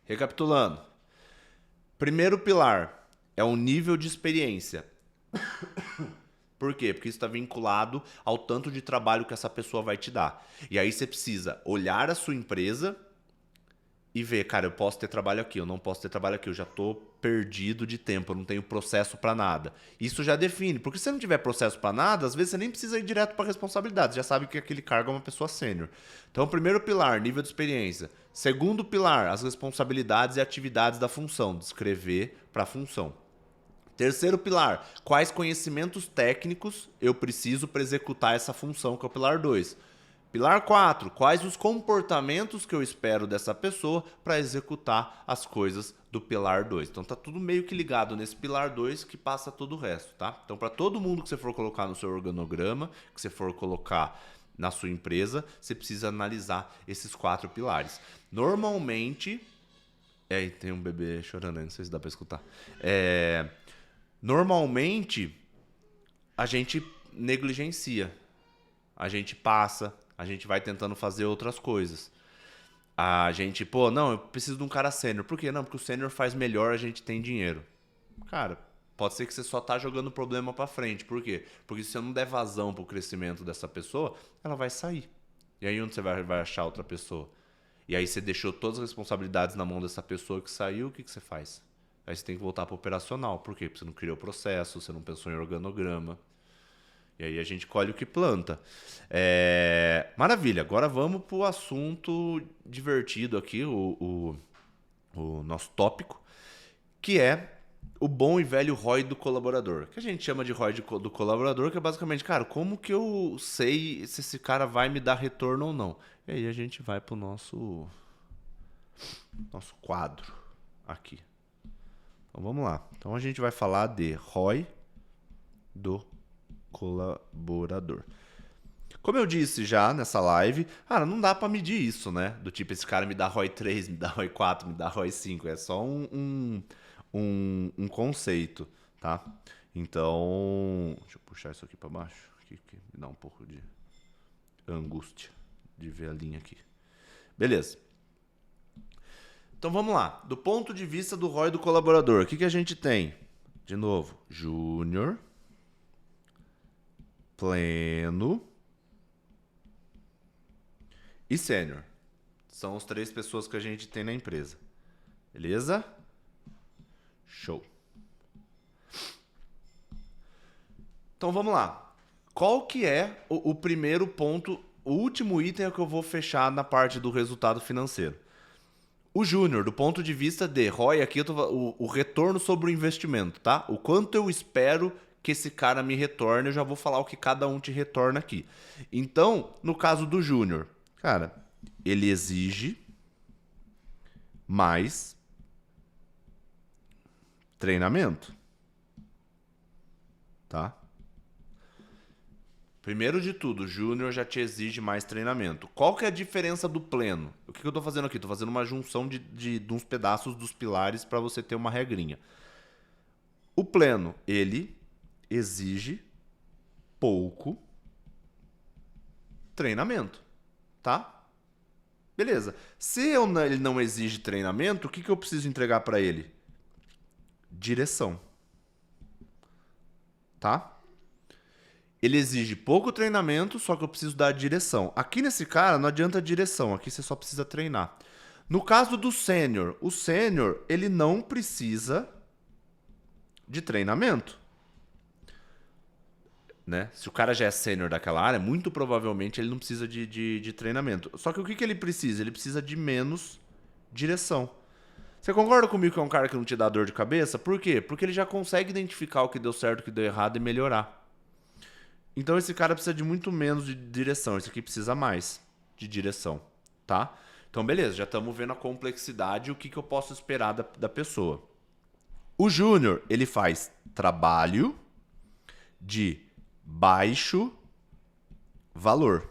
Recapitulando. Primeiro pilar é o nível de experiência. Por quê? Porque isso está vinculado ao tanto de trabalho que essa pessoa vai te dar. E aí você precisa olhar a sua empresa e ver, cara, eu posso ter trabalho aqui, eu não posso ter trabalho aqui, eu já estou perdido de tempo, eu não tenho processo para nada. Isso já define, porque se você não tiver processo para nada, às vezes você nem precisa ir direto para responsabilidade, você já sabe que aquele cargo é uma pessoa sênior. Então, primeiro pilar, nível de experiência. Segundo pilar, as responsabilidades e atividades da função, descrever para a função. Terceiro pilar, quais conhecimentos técnicos eu preciso para executar essa função, que é o pilar 2. Pilar 4, quais os comportamentos que eu espero dessa pessoa para executar as coisas do pilar 2. Então tá tudo meio que ligado nesse pilar 2 que passa todo o resto, tá? Então para todo mundo que você for colocar no seu organograma, que você for colocar na sua empresa, você precisa analisar esses 4 pilares. Normalmente, tem um bebê chorando aí, não sei se dá para escutar. Normalmente a gente negligencia. A gente passa, a gente vai tentando fazer outras coisas. A gente, pô, não, eu preciso de um cara sênior. Por quê? Não, porque o sênior faz melhor, a gente tem dinheiro. Cara, pode ser que você só tá jogando o problema pra frente. Por quê? Porque se você não der vazão pro crescimento dessa pessoa, ela vai sair. E aí onde você vai achar outra pessoa? E aí você deixou todas as responsabilidades na mão dessa pessoa que saiu, o que você faz? Aí você tem que voltar pro operacional. Por quê? Porque você não criou processo, você não pensou em organograma. E aí a gente colhe o que planta. Maravilha, agora vamos pro assunto divertido aqui, o nosso tópico, que é o bom e velho ROI do colaborador. Que a gente chama de ROI do colaborador, que é basicamente, cara, como que eu sei se esse cara vai me dar retorno ou não? E aí a gente vai pro nosso quadro aqui. Então vamos lá. Então a gente vai falar de ROI do colaborador. Como eu disse já nessa live, cara, não dá pra medir isso, né? Do tipo, esse cara me dá ROI 3, me dá ROI 4, me dá ROI 5. É só um conceito, tá? Então, deixa eu puxar isso aqui pra baixo, que me dá um pouco de angústia de ver a linha aqui. Beleza. Então vamos lá. Do ponto de vista do ROI do colaborador, o que a gente tem? De novo, júnior, pleno e sênior. São as 3 pessoas que a gente tem na empresa. Beleza? Show. Então vamos lá. Qual que é o primeiro ponto, o último item é que eu vou fechar na parte do resultado financeiro? O júnior, do ponto de vista de ROI, aqui o retorno sobre o investimento, tá? O quanto eu espero que esse cara me retorne, eu já vou falar o que cada um te retorna aqui. Então, no caso do júnior, cara, ele exige mais treinamento, tá? Primeiro de tudo, o júnior já te exige mais treinamento. Qual que é a diferença do pleno? O que eu estou fazendo aqui? Estou fazendo uma junção de uns pedaços dos pilares para você ter uma regrinha. O pleno, ele exige pouco treinamento, tá? Beleza. Se ele não exige treinamento, o que eu preciso entregar para ele? Direção, tá? Ele exige pouco treinamento, só que eu preciso dar direção. Aqui nesse cara não adianta direção, aqui você só precisa treinar. No caso do sênior, o sênior ele não precisa de treinamento. Né? Se o cara já é sênior daquela área, muito provavelmente ele não precisa de treinamento. Só que o que ele precisa? Ele precisa de menos direção. Você concorda comigo que é um cara que não te dá dor de cabeça? Por quê? Porque ele já consegue identificar o que deu certo, o que deu errado e melhorar. Então esse cara precisa de muito menos de direção. Esse aqui precisa mais de direção, tá? Então beleza, já estamos vendo a complexidade e o que eu posso esperar da pessoa. O júnior, ele faz trabalho de baixo valor,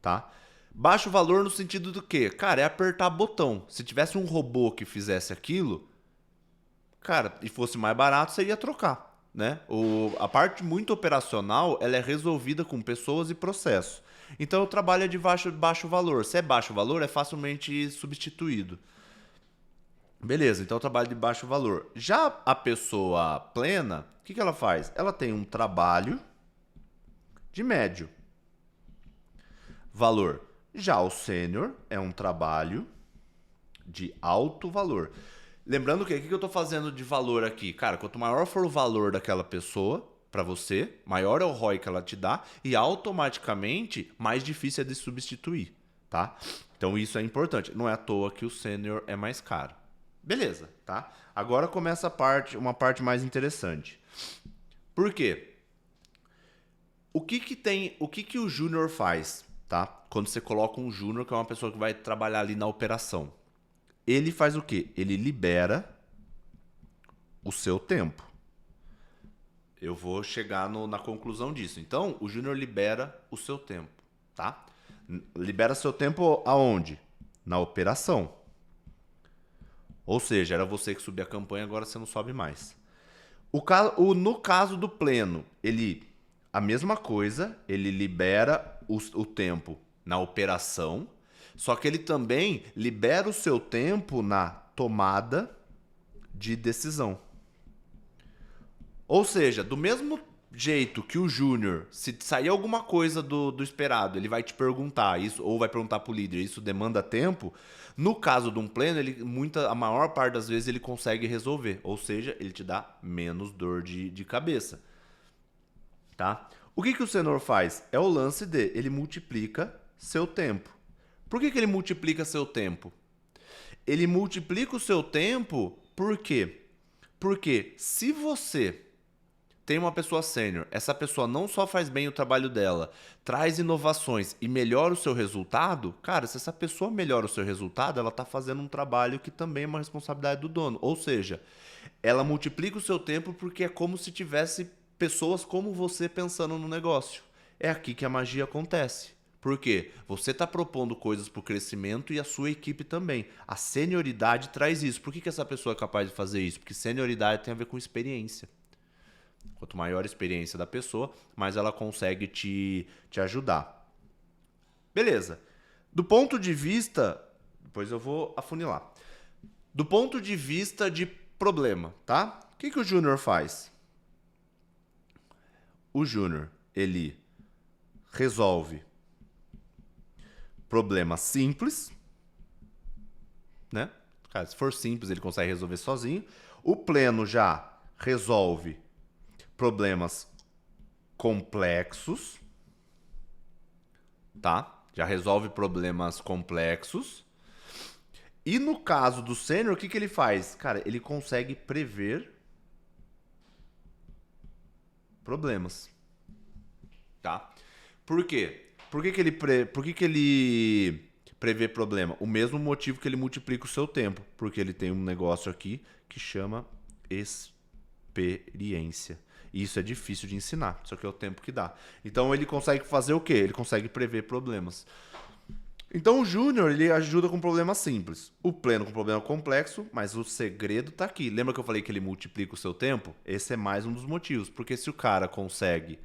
tá? Baixo valor no sentido do quê? Cara, é apertar botão. Se tivesse um robô que fizesse aquilo, cara, e fosse mais barato, você ia trocar. Né? A parte muito operacional ela é resolvida com pessoas e processos. Então o trabalho é de baixo valor. Se é baixo valor, é facilmente substituído. Beleza, então o trabalho de baixo valor. Já a pessoa plena, o que ela faz? Ela tem um trabalho de médio valor. Já o sênior é um trabalho de alto valor. Lembrando que o que eu estou fazendo de valor aqui? Cara, quanto maior for o valor daquela pessoa para você, maior é o ROI que ela te dá e automaticamente mais difícil é de substituir, tá? Então isso é importante. Não é à toa que o sênior é mais caro. Beleza, tá? Agora começa uma parte mais interessante. Por quê? O que o júnior faz, tá? Quando você coloca um júnior, que é uma pessoa que vai trabalhar ali na operação. Ele faz o quê? Ele libera o seu tempo. Eu vou chegar na conclusão disso. Então, o júnior libera o seu tempo, tá? Libera seu tempo aonde? Na operação. Ou seja, era você que subia a campanha, agora você não sobe mais. No caso do pleno, a mesma coisa, ele libera o tempo na operação, só que ele também libera o seu tempo na tomada de decisão. Ou seja, do mesmo jeito que o Júnior, se sair alguma coisa do esperado, ele vai te perguntar isso, ou vai perguntar pro líder, isso demanda tempo. No caso de um pleno, a maior parte das vezes ele consegue resolver. Ou seja, ele te dá menos dor de cabeça. Tá? O que o Senhor faz? É o lance ele multiplica seu tempo. Por que ele multiplica seu tempo? Ele multiplica o seu tempo por quê? Porque se você tem uma pessoa sênior, essa pessoa não só faz bem o trabalho dela, traz inovações e melhora o seu resultado, cara, se essa pessoa melhora o seu resultado, ela está fazendo um trabalho que também é uma responsabilidade do dono. Ou seja, ela multiplica o seu tempo porque é como se tivesse pessoas como você pensando no negócio. É aqui que a magia acontece. Por quê? Você está propondo coisas para o crescimento e a sua equipe também. A senioridade traz isso. Por que essa pessoa é capaz de fazer isso? Porque senioridade tem a ver com experiência. Quanto maior a experiência da pessoa, mais ela consegue te ajudar. Beleza. Do ponto de vista... Depois eu vou afunilar. Do ponto de vista de problema, tá? O que o Júnior faz? O Júnior, ele resolve problemas simples, né? Cara, se for simples, ele consegue resolver sozinho. O pleno já resolve problemas complexos, tá? Já resolve problemas complexos. E no caso do sênior, o que ele faz? Cara, ele consegue prever problemas, tá? Por quê? Por que ele prevê problema? O mesmo motivo que ele multiplica o seu tempo. Porque ele tem um negócio aqui que chama experiência. E isso é difícil de ensinar, só que é o tempo que dá. Então ele consegue fazer o quê? Ele consegue prever problemas. Então o Júnior, ele ajuda com problema simples. O pleno com problema complexo, mas o segredo tá aqui. Lembra que eu falei que ele multiplica o seu tempo? Esse é mais um dos motivos. Porque se o cara consegue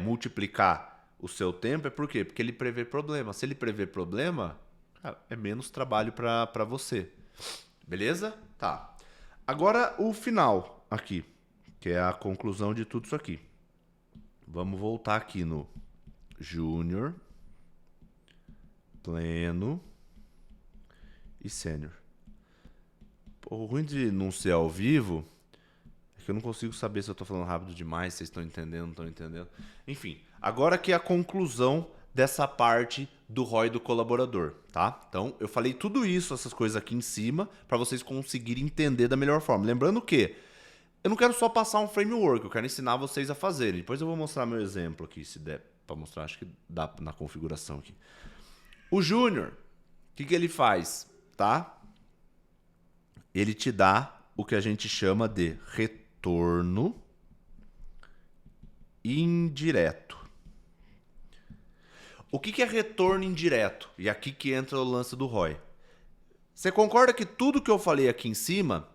multiplicar o seu tempo, é por quê? Porque ele prevê problema. Se ele prevê problema, é menos trabalho para você. Beleza? Tá. Agora o final aqui, que é a conclusão de tudo isso aqui. Vamos voltar aqui no Júnior, pleno e sênior. O ruim de não ser ao vivo é que eu não consigo saber se eu tô falando rápido demais, se vocês estão entendendo, não estão entendendo. Enfim, agora que é a conclusão dessa parte do ROI do colaborador, tá? Então, eu falei tudo isso, essas coisas aqui em cima, para vocês conseguirem entender da melhor forma. Lembrando que eu não quero só passar um framework, eu quero ensinar vocês a fazerem. Depois eu vou mostrar meu exemplo aqui, se der para mostrar, acho que dá na configuração aqui. O Júnior, o que ele faz, tá? Ele te dá o que a gente chama de retorno indireto. O que é retorno indireto? E aqui que entra o lance do ROI. Você concorda que tudo que eu falei aqui em cima,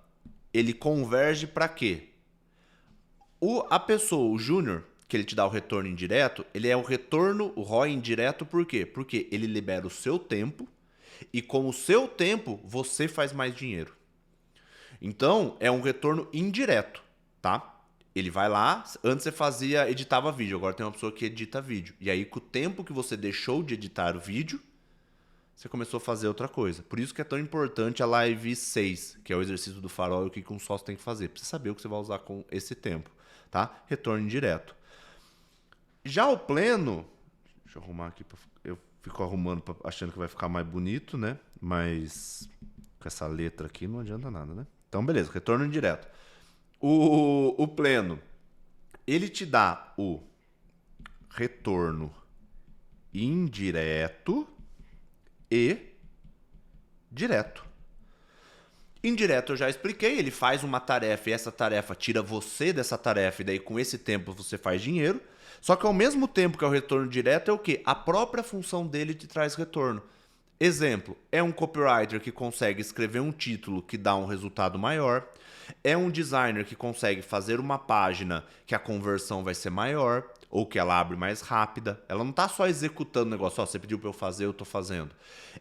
ele converge para quê? A pessoa, o Júnior, que ele te dá o retorno indireto, ele é o ROI indireto por quê? Porque ele libera o seu tempo e com o seu tempo você faz mais dinheiro. Então, é um retorno indireto, tá? Ele vai lá, antes você editava vídeo, agora tem uma pessoa que edita vídeo. E aí, com o tempo que você deixou de editar o vídeo, você começou a fazer outra coisa. Por isso que é tão importante a live 6, que é o exercício do farol e o que um sócio tem que fazer. Pra você saber o que você vai usar com esse tempo, tá? Retorno indireto. Já o pleno, deixa eu arrumar aqui, eu fico arrumando achando que vai ficar mais bonito, né? Mas com essa letra aqui não adianta nada, né? Então, beleza, retorno indireto. O pleno, ele te dá o retorno indireto e direto. Indireto eu já expliquei, ele faz uma tarefa e essa tarefa tira você dessa tarefa e daí com esse tempo você faz dinheiro. Só que ao mesmo tempo que é o retorno direto é o quê? A própria função dele te traz retorno. Exemplo, é um copywriter que consegue escrever um título que dá um resultado maior, é um designer que consegue fazer uma página que a conversão vai ser maior, ou que ela abre mais rápida. Ela não está só executando o negócio, ó, você pediu para eu fazer, eu estou fazendo.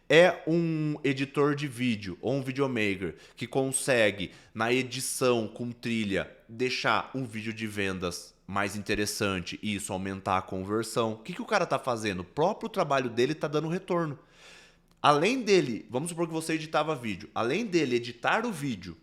É um editor de vídeo ou um videomaker que consegue, na edição com trilha, deixar um vídeo de vendas mais interessante e isso aumentar a conversão. O que o cara está fazendo? O próprio trabalho dele está dando retorno. Além dele, vamos supor que você editava vídeo, além dele editar o vídeo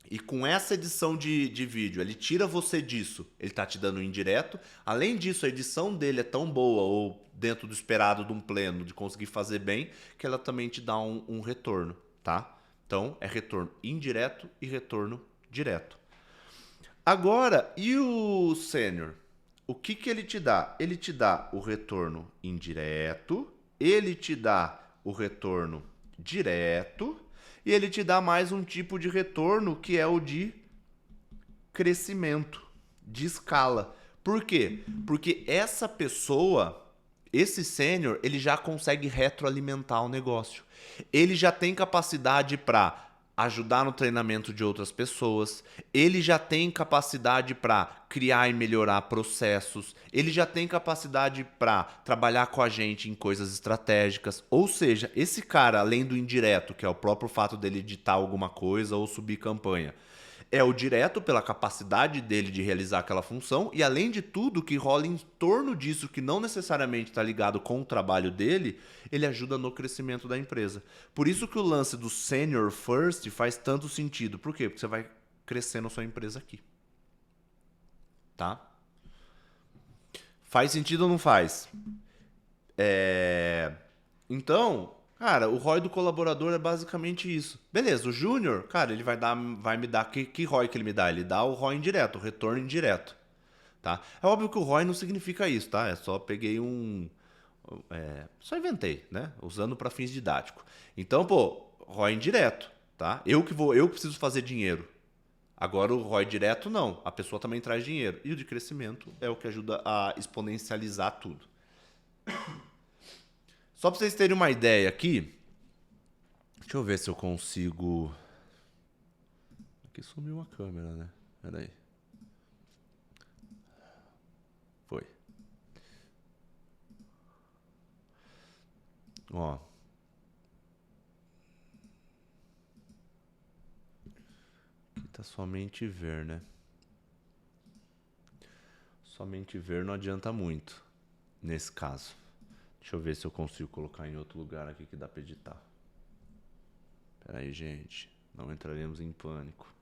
e com essa edição de vídeo, ele tira você disso, ele tá te dando um indireto. Além disso, a edição dele é tão boa ou dentro do esperado de um pleno, de conseguir fazer bem, que ela também te dá um retorno, tá? Então, é retorno indireto e retorno direto. Agora, e o sênior? O que ele te dá? Ele te dá o retorno indireto, ele te dá o retorno direto e ele te dá mais um tipo de retorno que é o de crescimento, de escala. Por quê? Porque essa pessoa, esse sênior, ele já consegue retroalimentar o negócio. Ele já tem capacidade para ajudar no treinamento de outras pessoas, ele já tem capacidade para criar e melhorar processos, ele já tem capacidade para trabalhar com a gente em coisas estratégicas. Ou seja, esse cara, além do indireto, que é o próprio fato dele editar alguma coisa ou subir campanha, é o direto pela capacidade dele de realizar aquela função e, além de tudo, que rola em torno disso, que não necessariamente está ligado com o trabalho dele, ele ajuda no crescimento da empresa. Por isso que o lance do Senior First faz tanto sentido. Por quê? Porque você vai crescendo a sua empresa aqui. Tá? Faz sentido ou não faz? Então, cara, o ROI do colaborador é basicamente isso. Beleza, o júnior, cara, ele vai me dar que ROI que ele me dá? Ele dá o ROI indireto, o retorno indireto, tá? É óbvio que o ROI não significa isso, tá? É só peguei só inventei, né? Usando para fins didáticos. Então, pô, ROI indireto, tá? Eu que preciso fazer dinheiro. Agora o ROI direto não, a pessoa também traz dinheiro. E o de crescimento é o que ajuda a exponencializar tudo. Só para vocês terem uma ideia aqui, deixa eu ver se eu consigo... Aqui sumiu a câmera, né? Pera aí. Foi. Ó. Aqui tá somente ver, né? Somente ver não adianta muito nesse caso. Deixa eu ver se eu consigo colocar em outro lugar aqui que dá para editar. Pera aí, gente. Não entraremos em pânico.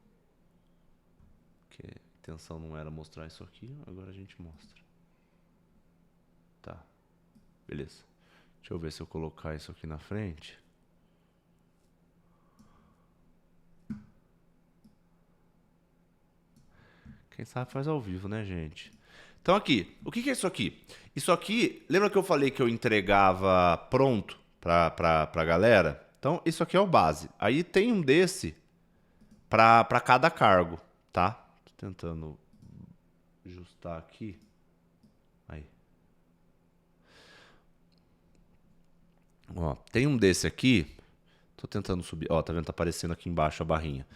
Porque a intenção não era mostrar isso aqui, agora a gente mostra. Tá. Beleza. Deixa eu ver se eu colocar isso aqui na frente. Quem sabe faz ao vivo, né, gente? Então aqui, o que é isso aqui? Isso aqui, lembra que eu falei que eu entregava pronto pra galera? Então isso aqui é o base. Aí tem um desse pra cada cargo, tá? Tô tentando ajustar aqui. Aí. Ó, tem um desse aqui. Tô tentando subir. Ó, tá vendo? Tá aparecendo aqui embaixo a barrinha.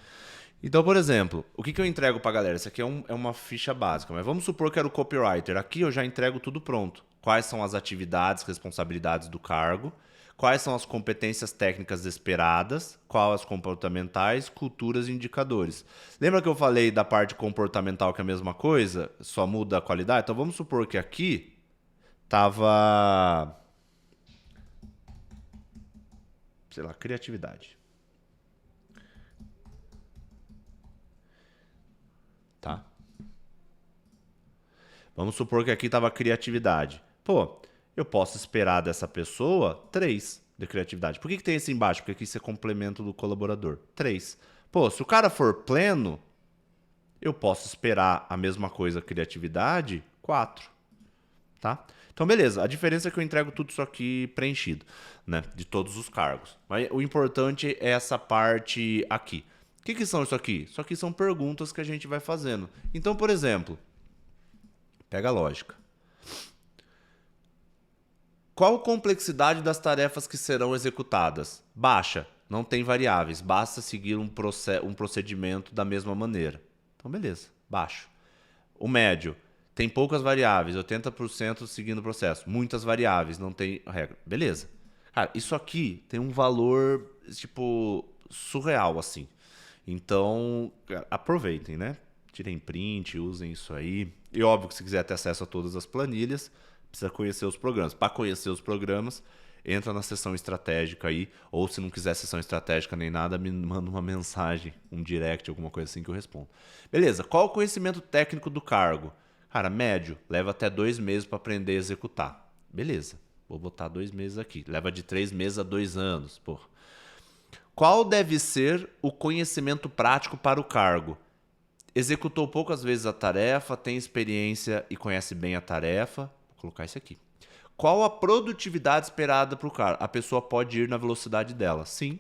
Então, por exemplo, o que eu entrego pra galera? Isso aqui é uma ficha básica, mas vamos supor que era o copywriter. Aqui eu já entrego tudo pronto. Quais são as atividades, responsabilidades do cargo, quais são as competências técnicas esperadas, quais as comportamentais, culturas e indicadores. Lembra que eu falei da parte comportamental que é a mesma coisa? Só muda a qualidade? Então vamos supor que aqui tava, sei lá, criatividade. Tá? Vamos supor que aqui estava criatividade. Pô, eu posso esperar dessa pessoa 3 de criatividade. Por que tem esse embaixo? Porque aqui isso é complemento do colaborador. 3. Pô, se o cara for pleno, eu posso esperar a mesma coisa, criatividade, 4. Tá? Então, beleza. A diferença é que eu entrego tudo isso aqui preenchido, né? De todos os cargos. Mas o importante é essa parte aqui. O que são isso aqui? Isso aqui são perguntas que a gente vai fazendo. Então, por exemplo, pega a lógica. Qual a complexidade das tarefas que serão executadas? Baixa, não tem variáveis, basta seguir um procedimento da mesma maneira. Então, beleza, baixo. O médio, tem poucas variáveis, 80% seguindo o processo. Muitas variáveis, não tem regra. Beleza. Cara, isso aqui tem um valor, tipo, surreal, assim. Então, aproveitem, né? Tirem print, usem isso aí. E óbvio que se quiser ter acesso a todas as planilhas, precisa conhecer os programas. Para conhecer os programas, entra na seção estratégica aí, ou se não quiser sessão estratégica nem nada, me manda uma mensagem, um direct, alguma coisa assim que eu respondo. Beleza, qual o conhecimento técnico do cargo? Cara, médio, leva até 2 meses para aprender a executar. Beleza, vou botar 2 meses aqui. Leva de 3 meses a 2 anos, pô. Qual deve ser o conhecimento prático para o cargo? Executou poucas vezes a tarefa, tem experiência e conhece bem a tarefa. Vou colocar isso aqui. Qual a produtividade esperada para o cargo? A pessoa pode ir na velocidade dela. Sim,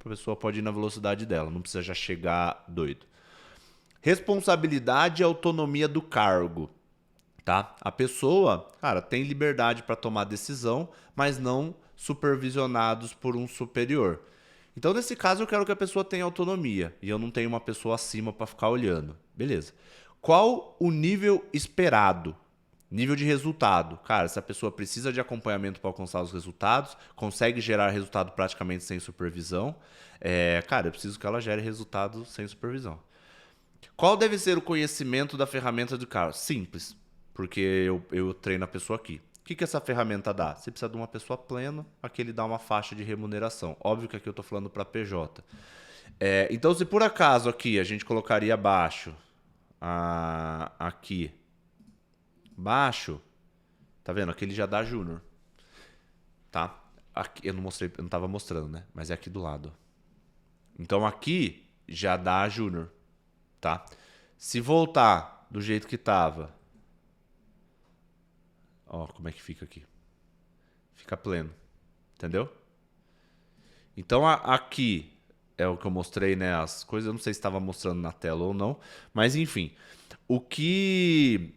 a pessoa pode ir na velocidade dela, não precisa já chegar doido. Responsabilidade e autonomia do cargo. Tá? A pessoa, cara, tem liberdade para tomar decisão, mas não supervisionados por um superior. Então, nesse caso, eu quero que a pessoa tenha autonomia e eu não tenho uma pessoa acima para ficar olhando. Beleza. Qual o nível esperado? Nível de resultado. Cara, se a pessoa precisa de acompanhamento para alcançar os resultados, consegue gerar resultado praticamente sem supervisão, cara, eu preciso que ela gere resultado sem supervisão. Qual deve ser o conhecimento da ferramenta do carro? Simples, porque eu treino a pessoa aqui. O que essa ferramenta dá? Você precisa de uma pessoa plena, aqui ele dá uma faixa de remuneração. Óbvio que aqui eu estou falando para PJ. Então, se por acaso aqui a gente colocaria abaixo, aqui, baixo, tá vendo? Aqui ele já dá júnior, tá? Aqui, eu não mostrei, eu não estava mostrando, né? Mas é aqui do lado. Então aqui já dá júnior, tá? Se voltar do jeito que tava, ó, como é que fica aqui? Fica pleno, entendeu? Então aqui é o que eu mostrei, né? As coisas, eu não sei se estava mostrando na tela ou não, mas enfim, o que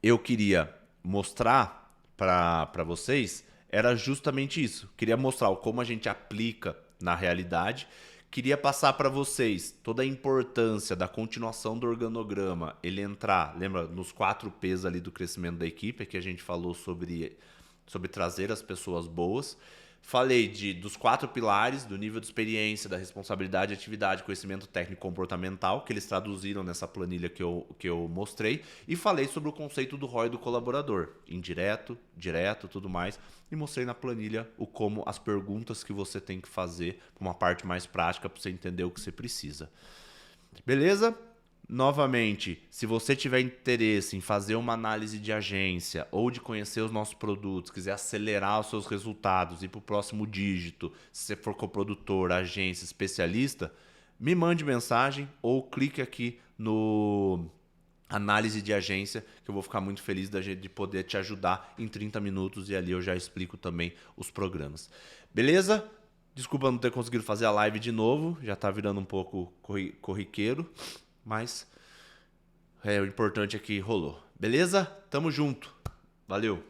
eu queria mostrar para vocês era justamente isso. Queria mostrar como a gente aplica na realidade. Queria passar para vocês toda a importância da continuação do organograma, ele entrar, lembra, nos 4 P's ali do crescimento da equipe, que a gente falou sobre trazer as pessoas boas. Falei dos 4 pilares, do nível de experiência, da responsabilidade, atividade, conhecimento técnico e comportamental, que eles traduziram nessa planilha que eu mostrei. E falei sobre o conceito do ROI do colaborador, indireto, direto, tudo mais. E mostrei na planilha como as perguntas que você tem que fazer, uma parte mais prática, para você entender o que você precisa. Beleza? Novamente, se você tiver interesse em fazer uma análise de agência ou de conhecer os nossos produtos, quiser acelerar os seus resultados, ir para o próximo dígito, se você for coprodutor, agência, especialista, me mande mensagem ou clique aqui no análise de agência, que eu vou ficar muito feliz de poder te ajudar em 30 minutos e ali eu já explico também os programas. Beleza? Desculpa não ter conseguido fazer a live de novo, já está virando um pouco corriqueiro. Mas o importante é que rolou. Beleza? Tamo junto. Valeu.